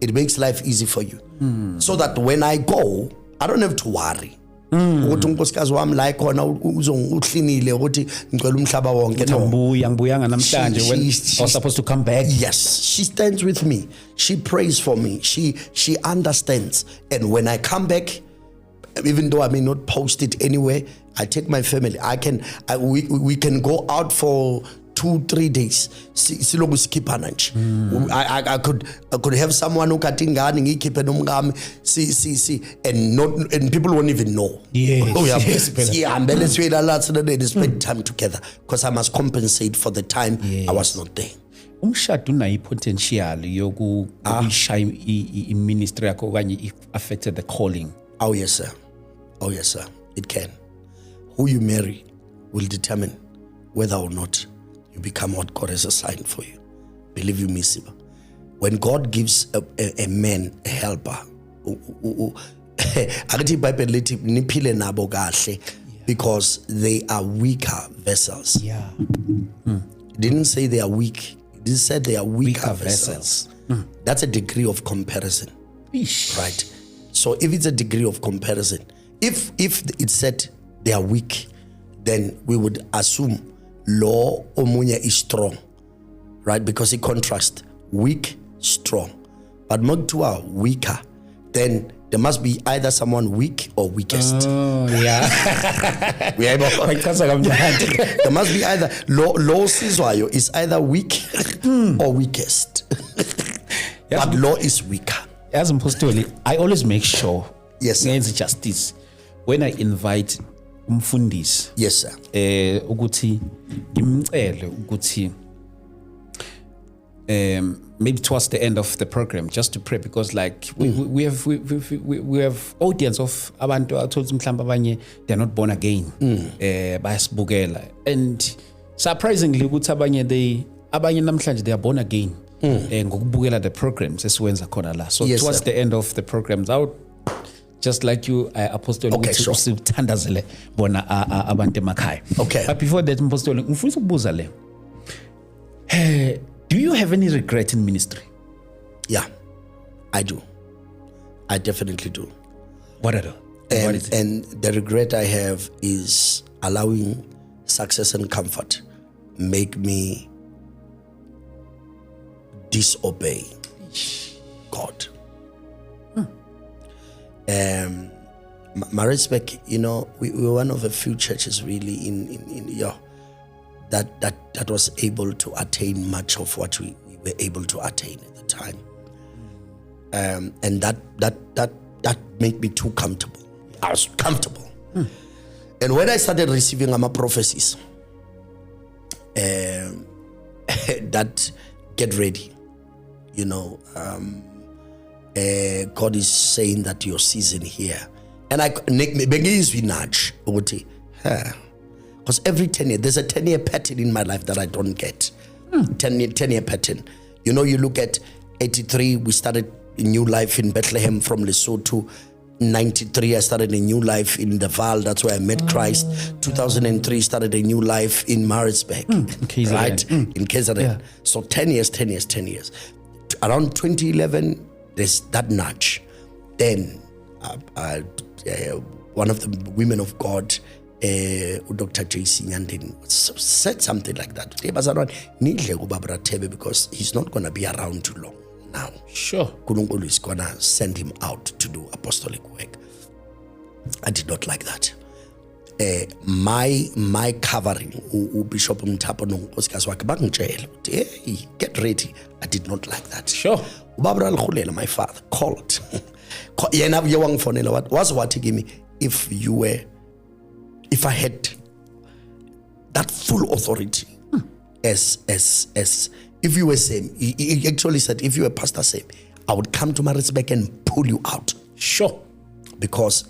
it makes life easy for you. So that when I go, I don't have to worry. Ukuthi unkosikazi wami la khona uzongihlinile ukuthi ngicela umhlaba wonke. Ngibuyanga namhlanje when I was supposed to come back. Yes, she stands with me. She prays for me. She understands. And when I come back, even though I may not post it anywhere, I take my family. We can go out for 2-3 days. I could have someone who katingani keep and people won't even know. Yes. Spend time together because I must compensate for the time I was not there. Umshado unayo potential yokushaya ministry yakho okanye affected the calling. Oh yes sir. Oh yes sir. It can. Who you marry will determine whether or not you become what God has assigned for you. Believe you me, Siba. When God gives a man a helper, because they are weaker vessels. Yeah. It didn't say they are weak. It just said they are weaker vessels. That's a degree of comparison. Ish. Right? So if it's a degree of comparison, if it said they are weak, then we would assume law omunya is strong, right? Because it contrasts weak, strong. But Mogtua weaker, then there must be either someone weak or weakest. Oh, yeah. There must be either law Sizwayo is either weak or weakest. But law is weaker. As Mpostoli, I always make sure yes, justice when I invite umfundisi. Yes, sir. Ukuthi ngimcele ukuthi maybe towards the end of the program just to pray, because like we have audience of abantu athola mhlamba abanye they are not born again. Bayasibukela, and surprisingly ukuthi abanye namhlanje they are born again ngokubukela the programs esiwenza khona la. So yes, towards the end of the programs I would just like you, Apostle, okay, sure. Tandazele bona abantu emakhaya. Okay. But before that, Apostle, ngifuna ukubuza le. Do you have any regret in ministry? Yeah, I do. I definitely do. What are they? And the regret I have is allowing success and comfort make me disobey God. Maritzburg, you know, we were one of the few churches really in that was able to attain much of what we were able to attain at the time. And that made me too comfortable. I was comfortable. And when I started receiving my prophecies, that get ready, you know, God is saying that your season here, and I begins with nudge, because every 10 years there's a 10-year pattern in my life that I don't get. 10-year pattern. You know, you look at 83, we started a new life in Bethlehem from Lesotho. 93, I started a new life in the Val. That's where I met Christ. 2003, started a new life in Maritzburg, right? In KZN. Yeah. So 10 years. Around 2011, there's that nudge. Then one of the women of God Dr. JC Nyandeni said something like that. Because he's not going to be around too long now. Sure. Kulungulu is going to send him out to do apostolic work. I did not like that. My covering, Bishop Mtapo hey, get ready. I did not like that. Sure. My father called. What he gave me? If I had that full authority, as if you were same, he actually said, if you were Pastor Same, I would come to Maritzburg and pull you out. Sure.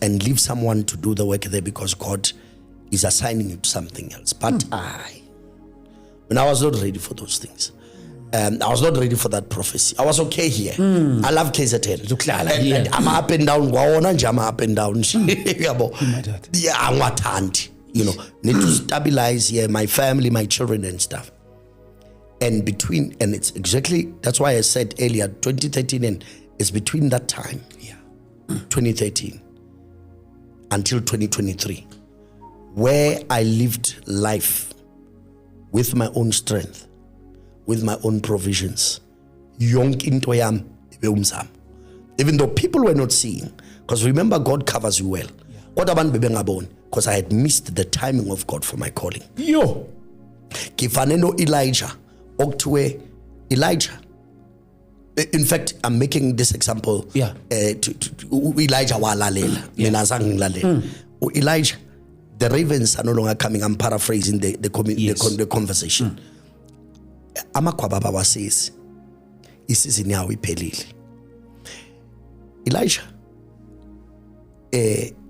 And leave someone to do the work there because God is assigning you to something else. But I was not ready for those things. I was not ready for that prophecy. I was okay here. I love KZN. I'm up and down. I'm up and down. Yeah, I'm what hand. Need to stabilize here my family, my children and stuff. And it's exactly, that's why I said earlier, 2013, and it's between that time, 2013, until 2023, where I lived life with my own strength, with my own provisions. Even though people were not seeing, because remember, God covers you well. Because I had missed the timing of God for my calling. Kifaneno Elijah. Elijah. In fact, I'm making this example. Elijah walalela. Elijah. The ravens are no longer coming. I'm paraphrasing the conversation. Amakwababa says, isizini yawo iphelile. Elijah,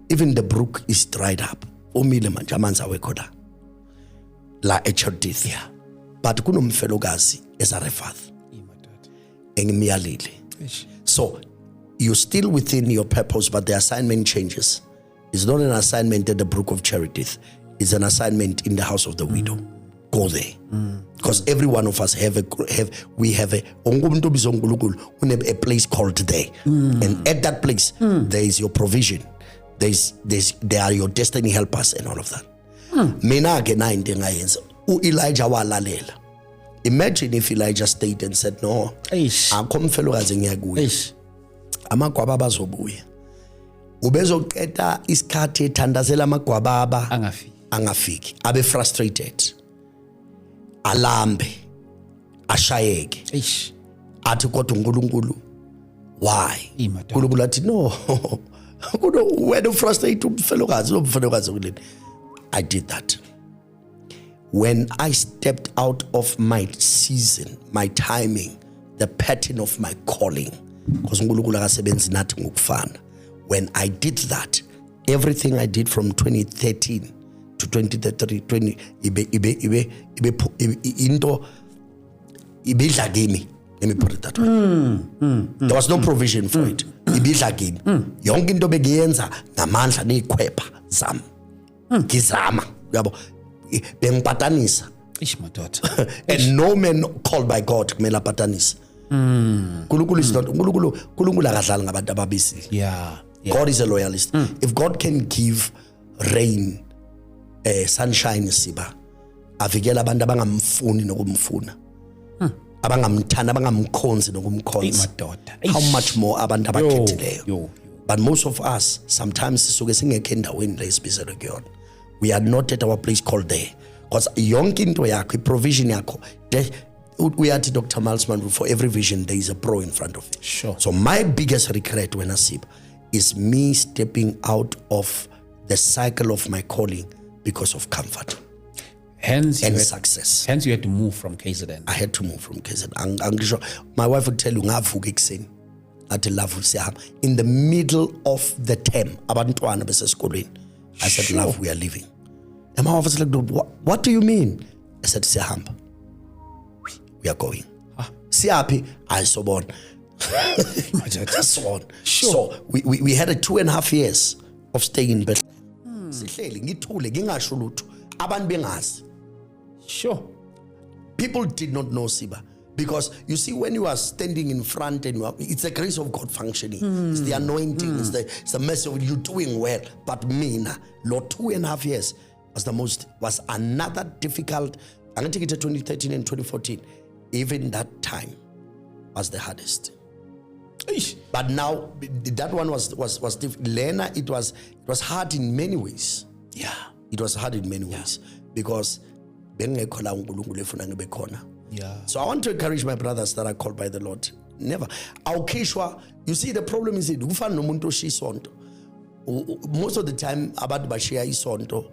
even the brook is dried up. Omile manje amanzi awekho la eChardith. But kunomfelokazi eZarefath. Engimiyalile. So you're still within your purpose, but the assignment changes. It's not an assignment at the brook of Cherith. It's an assignment in the house of the widow. Go there. Because every one of us have a place called there. And at that place, there is your provision. There are your destiny helpers and all of that. Elijah walalela. Imagine if Elijah stayed and said, no, akomfelokazi ngiyakuya. Amagwababa azobuya. Ubezoqeda isikhathi ethandazela amagwababa angafiki. Abe frustrated. Alambe. Ashayeke. Athi kodwa uNkulunkulu, why? uNkulunkulu athi no. When frustrated umfelokazi. I did that. When I stepped out of my season, my timing, the pattern of my calling, because uNkulunkulu akasebenzi nathi ngokufana. When I did that, everything I did from 2013 to 2033, let me put it that way. There was no provision for it. Yonke into begiyenza ngamandla nezikhwepha zami. Ngizama, yabo. Bengipatanisa. And no man called by God kumele apatanise. uNkulunkulu is not uNkulunkulu akadlali ngabantu ababisile. God is a loyalist. If God can give rain, sunshine, siba, avikela abantu abangamfuni nokumfuna, abangamthanda abangamkhonzi nokumkhonza, how much more abantu abakhethileyo. But most of us sometimes sisuke singekho endaweni la esibizelwe kuyona. We are not at our place called there. Because yonke into yakho, provision yakho, we are to Dr. Malsman, for every vision there is a pro in front of it. Sure. So my biggest regret when I see is me stepping out of the cycle of my calling because of comfort. And success. Hence you had to move from KZN. I had to move from KZN. My wife would tell you, in the middle of the term, I said, sure. Love, we are leaving. And my wife was like, what do you mean? I said, Sihamba, we are going. Siapi, I so on. So on. Sure. So we had 2.5 years of staying in Bethlehem. Sure. People did not know Siba. Because you see, when you are standing in front and it's the grace of God functioning. It's the anointing. It's the mercy of you doing well. But me, Lord, 2.5 years. was another difficult. I'm going to take it to 2013 and 2014. Even that time was the hardest. Eish. But now that one was different. Lena, it was hard in many ways. Yeah. It was hard in many ways because Yeah. So I want to encourage my brothers that are called by the Lord. Never. You see, the problem is most of the time abantu bashiya isonto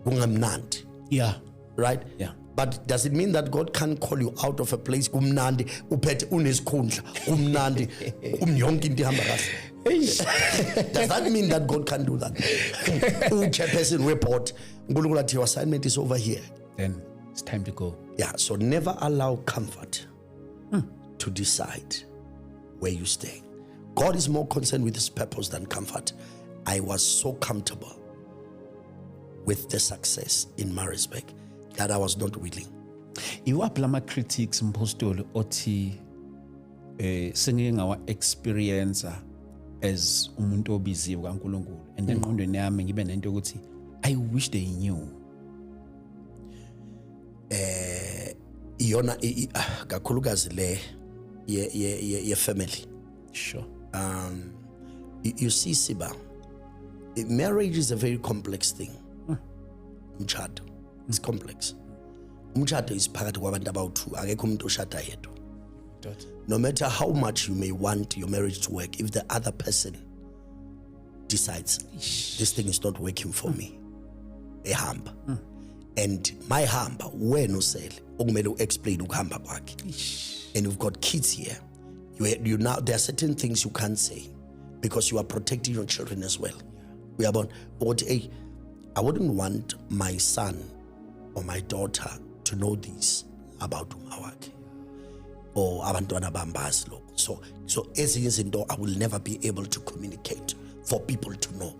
kungamnandi. Yeah. Right? Yeah. But does it mean that God can call you out of a place kumnandi uphethe unesikhundla kumnandi yonke into ihamba kahle? Does that mean that God can do that? Chairperson report, your assignment is over here. Then it's time to go. Yeah, so never allow comfort to decide where you stay. God is more concerned with his purpose than comfort. I was so comfortable with the success in Maritzburg that I was not willing. Iwaplama critics mpostolo othi singike ngawa experience as umuntu obiziwe kaNkulunkulu and then engqondweni yami ngibe nento ukuthi I wish they knew. Iyona kakhulukazi le ye family. Sure. You see, Siba, marriage is a very complex thing. Umshado, it's complex. Umshado is phakathi kwabantu abawu-2, akekho umuntu oshada yedwa. No matter how much you may want your marriage to work, if the other person decides this thing is not working for me, ehamba. And my hamba, wena usele okumele u-explain ukuhamba kwakhe. And you've got kids here. You now, there are certain things you can't say because you are protecting your children as well. We are born. I wouldn't want my son or my daughter to know this about umawakhe or abantwana bambazi lokho. So ezinye izinto I will never be able to communicate for people to know.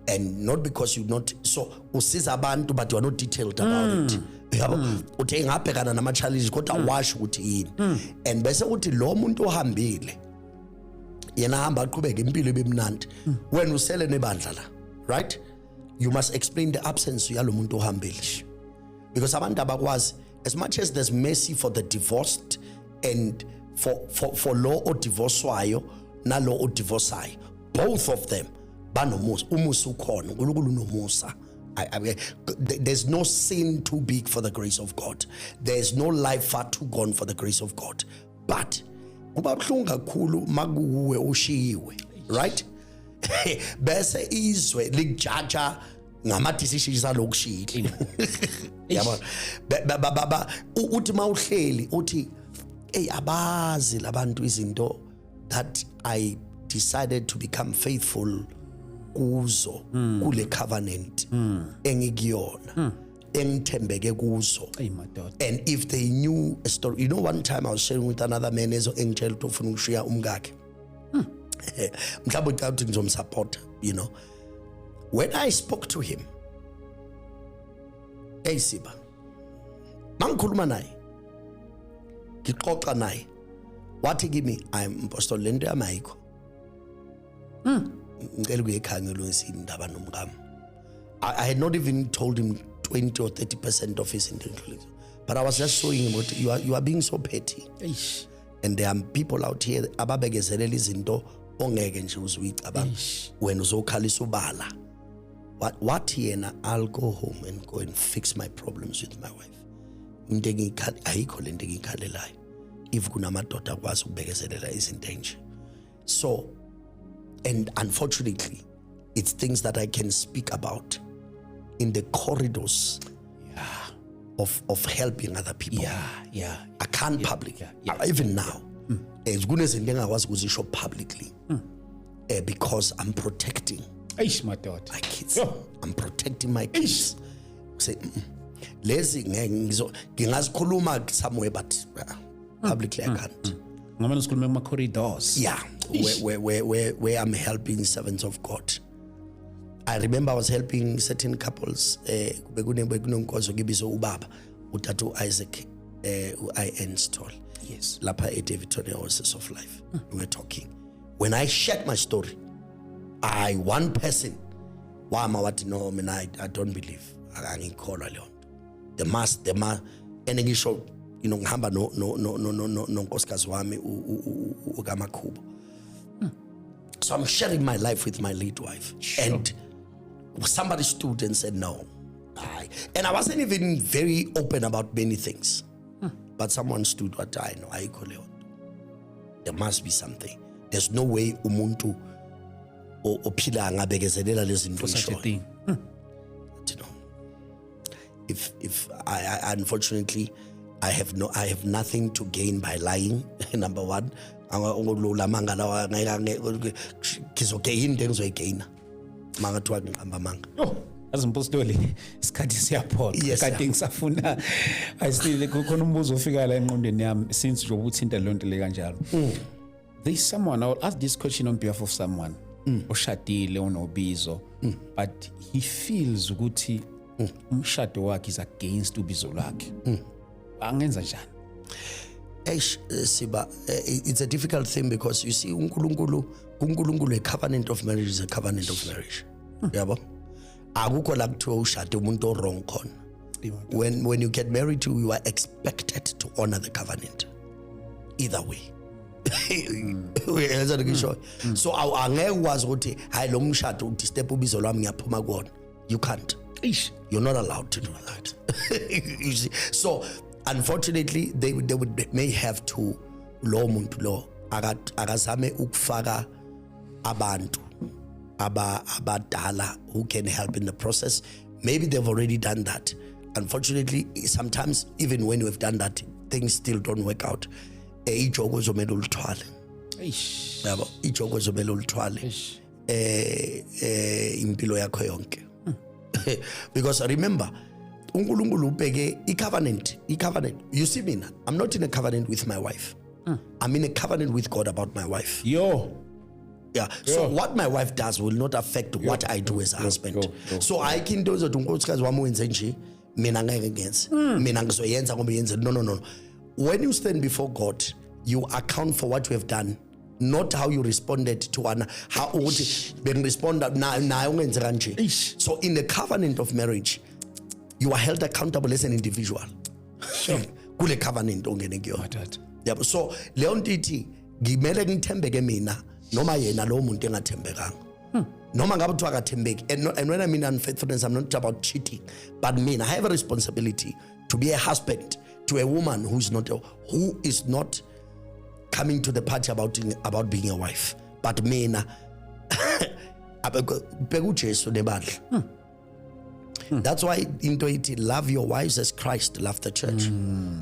And not because you not so usiza abantu but you are not detailed about it. Yabo uthi ngabhekana nama challenge kodwa wash ukuthi yini. And bese uthi lo muntu ohambile yena hamba aqhubeke impilo ebemnandi wena usele nebandla la, right? You must explain the absence yalo muntu ohambile. Because abantu abakwazi, as much as there's mercy for the divorced and for law or divorcewayo na law or divorceayo, both of them banomusa, umusa ukhona, uNkulunkulu unomusa. There's no sin too big for the grace of God. There's no life far too gone for the grace of God. But kuba buhlungu kakhulu makuwe ushiyiwe, right? Bese izwe lijaja ngama decisions alokushiyile. Yabona baba uthi mawuhleli uthi abazi labantu izinto that I decided to become faithful kuzo kule covenant engikuyona engithembeke kuzo. And if they knew a story, you know, one time I was sharing with another man ezo engitshela ukuthi ufuna ukushiya umkakhe. Mhlawumbe ucela ukuthi ngizomsupport, you know. When I spoke to him, Siba, mangikhuluma naye, ngixoxa naye, wathi kimi, I'm Apostle lento yamayikho. Ngicela ukuyikhangela indaba nomkami. I had not even told him 20 or 30% of his intentions, but I was just showing him what you are being so petty. And there are people out here ababekezelela izinto ongeke nje uzuyicabanga wena uzokhalisa ubala. What yena, I'll go home and go and fix my problems with my wife. Into ayikho lento engikhalelayo if kunamadoda akwazi ukubekezelela izinto enje. So, and unfortunately, it's things that I can speak about in the corridors of helping other people. I can't publicly. Even now, as good as I was position publicly, because I'm protecting my daughter, my kids. I'm protecting my kids. Say, lazy ngingazikhuluma somewhere, but publicly I can't. Corridors. Yeah, where I'm helping servants of God. I remember I was helping certain couples. Utatu Isaac, I install. Yes. Lapa David Tony Oasis of Life. We were talking. When I shared my story, one person, I don't believe. angikholwa leyo nto. They must and ngisho ngihamba no nkosikazi wami ukaMakhubo. So I'm sharing my life with my late wife. Sure. And somebody stood and said no. And I wasn't even very open about many things. But someone stood what I know. There must be something. There's no way umuntu ophila angabekezelela lezi zinto thing. If I unfortunately I have nothing to gain by lying. Number one, azimpostoli isikhathi siyaphoqa kanti ngisafuna ayisile khona umbuzo ofika la enqondweni yami since nje ubuthinta lonto le kanjalo. There's someone, I will ask this question on behalf of someone oshadile onobizo but he feels ukuthi umshado wakhe is against ubizo lakhe. Angenza njani? Siba, it's a difficult thing because you see uNkulunkulu a covenant of marriage is a covenant of marriage. Yabo? Akukho la kuthiwa ushade umuntu wrong khona. When you get married you are expected to honor the covenant. Either way. So angeke ukwazi ukuthi hayi lo mshado udisturb ubizo lwami ngiyaphuma kuona. You can't. You're not allowed to do that. You see? So unfortunately they may have to lo muntu lo akazame ukufaka abantu abadala who can help in the process. Maybe they've already done that. Unfortunately, sometimes even when we've done that, things still don't work out. Ijogo zomela ulithwale. Yabo, ijogo zomela ulithwale. Impilo yakho yonke. Because remember, uNkulunkulu ubheke i-covenant. You see me now, I'm not in a covenant with my wife. I'm in a covenant with God about my wife. So what my wife does will not affect what I do as a husband. So I can do that unkosikazi wami wenze nje mina ngeke ngenze. Mina ngizoyenza ngoba yenze. No. When you stand before God, you account for what you have done, not how you responded to one. How ukuthi bengiresponda nayo ungenze kanje. So in the covenant of marriage, you are held accountable as an individual. Kule covenant ongene kuyona. Yabo, so leyo nto ithi ngimele ngithembeke mina noma yena lo muntu engathembekanga. Noma ngabe uthiwa akathembeki. And when I mean unfaithfulness, I'm not about cheating, but I have a responsibility to be a husband to a woman who is not coming to the party about being a wife. But mina abegu Jesu nebandla. That's why into it, love your wives as Christ loved the church,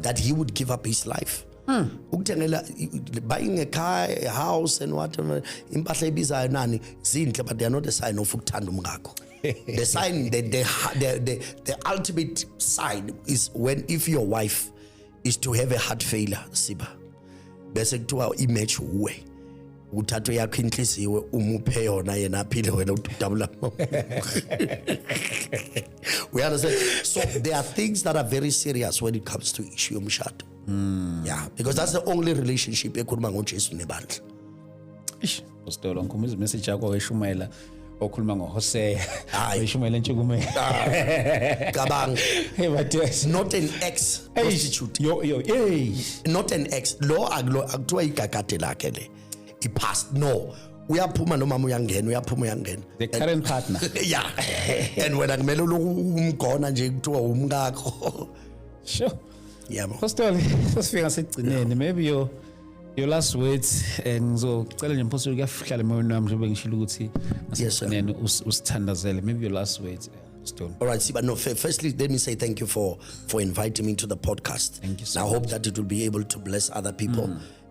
that he would give up his life. Buying a car, a house, and whatever, impahla ebizayo nani zinhle, but they are not a sign of ukuthanda umngakho. The sign, the ultimate sign is if your wife is to have a heart failure, Siba, bese kuthiwa image uwe uthatho yakho inhliziyo umuphe yona yena aphile wena udabula. We understand. So there are things that are very serious when it comes to issue yomshado. Yeah, because that's the only relationship ekhuluma ngoJesu nebandla. Pastor ngikumiza message yakho eshumayela okhuluma ngoHosea. Eshumayela entshukume. Kabang. Not an ex prostitute. Not an ex. Lo akuthiwa igagade lakhe le. He passed. No. Uyaphuma nomama uyangena. The current partner. Yeah. And when akumele umgona nje kuthiwa umngakho. Sure. Yeah. Pastor, sasifika segcineni. Maybe your last words ngizocela nje mphosoli kuyafihlala emoyeni wami njengoba ngishilo ukuthi asigcineni usithandazele. Maybe your last words. All right, Siba. No, firstly, let me say thank you for inviting me to the podcast. Thank you so much. I hope that it will be able to bless other people.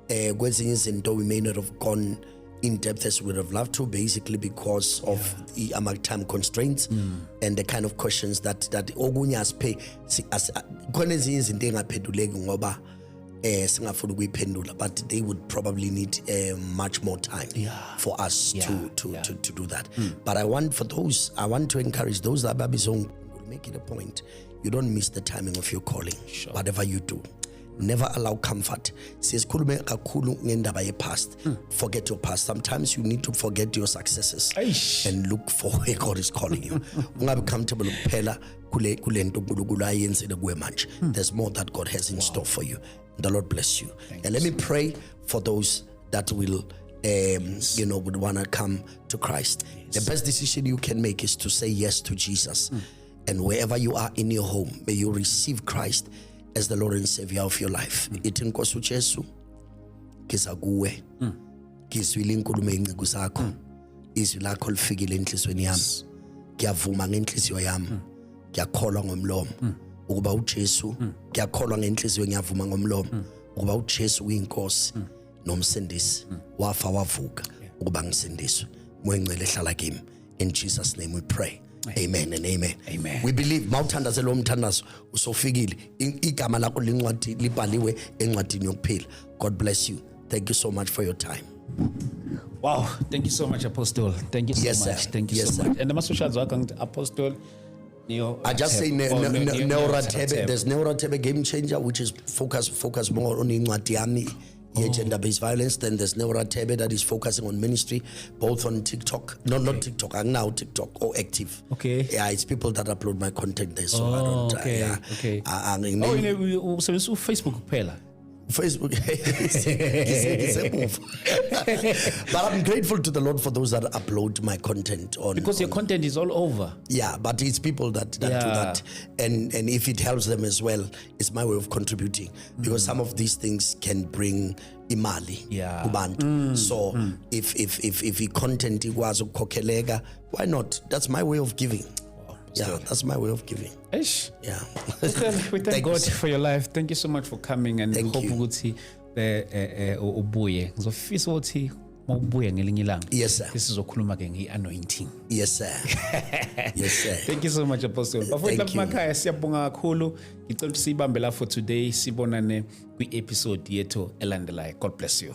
Kwezinye izinto we may not have gone in depth as we would have loved to, basically because of the time constraints and the kind of questions that okunye asiphe khona ezinye izinto engaphenduleki ngoba singafuna ukuyiphendula, but they would probably need much more time for us to do that. But I want to encourage those that are make it a point, you don't miss the timing of your calling. Whatever you do, Never allow comfort. Sesikhulume kakhulu ngendaba ye past. Forget your past. Sometimes you need to forget your successes and look for where God is calling you. Ungabe comfortable kuphela kule nto uNkulunkulu ayenzile kuwe manje. There's more that God has in store for you. The Lord bless you. And let me pray for those that will would want to come to Christ. The best decision you can make is to say yes to Jesus. And wherever you are in your home, may you receive Christ as the Lord and Savior of your life. Ithi Nkosi uJesu ngisa kuwe. Ngizwile inkulumo encike zakho. Izwi lakho lifikile enhlizweni yami. Ngiyavuma ngenhliziyo yami. Ngiyakholwa ngomlomo ukuba uJesu, ngiyakholwa ngenhliziyo ngiyavuma ngomlomo ukuba uJesu uyinkosi nomsindisi. Wafa wavuka ukuba ngisindiswe. Moyengcele ehlala kimi. In Jesus' name we pray. Amen and amen. Amen. We believe mawuthandaze lo mthandazo usofikile igama lakho lincwadi libhaliwe encwadini yokuphila. God bless you. Thank you so much for your time. Wow, thank you so much, Apostle. Thank you so Yes, much. sir. Thank you Yes, so sir. much. And the socials welcome to Apostle Neo. I just say Neuratebe. There's Neuratebe Game Changer, which is focus more on incwadi yami. Gender-based violence. Then there's Neuratebe that is focusing on ministry, both on TikTok. No, not TikTok. I'm now TikTok or active. Okay. Yeah, it's people that upload my content there. So I don't. Okay. Yeah. Okay. So Facebook kuphela. Facebook. But I'm grateful to the Lord for those that upload my content on. Because your content is all over. Yeah, but it's people that do that. And if it helps them as well, it's my way of contributing. Because some of these things can bring imali kubantu. So if the content ikwazi ukukhokeleka, why not? That's my way of giving. Yeah, that's my way of giving. Ish. Yeah. We thank God for your life. Thank you so much for coming, and hope ukuthi ubuye. Ngizofisa ukuthi mawubuye ngelinye ilanga. Yes, sir. Sizokhuluma ke nge-anointing. Yes, sir. Yes, sir. Thank you so much, Apostle. Bafowethu lapha emakhaya siyabonga kakhulu. Ngicela ukuthi siyibambe la for today. Sibonane kwi-episode yethu elandelayo. God bless you.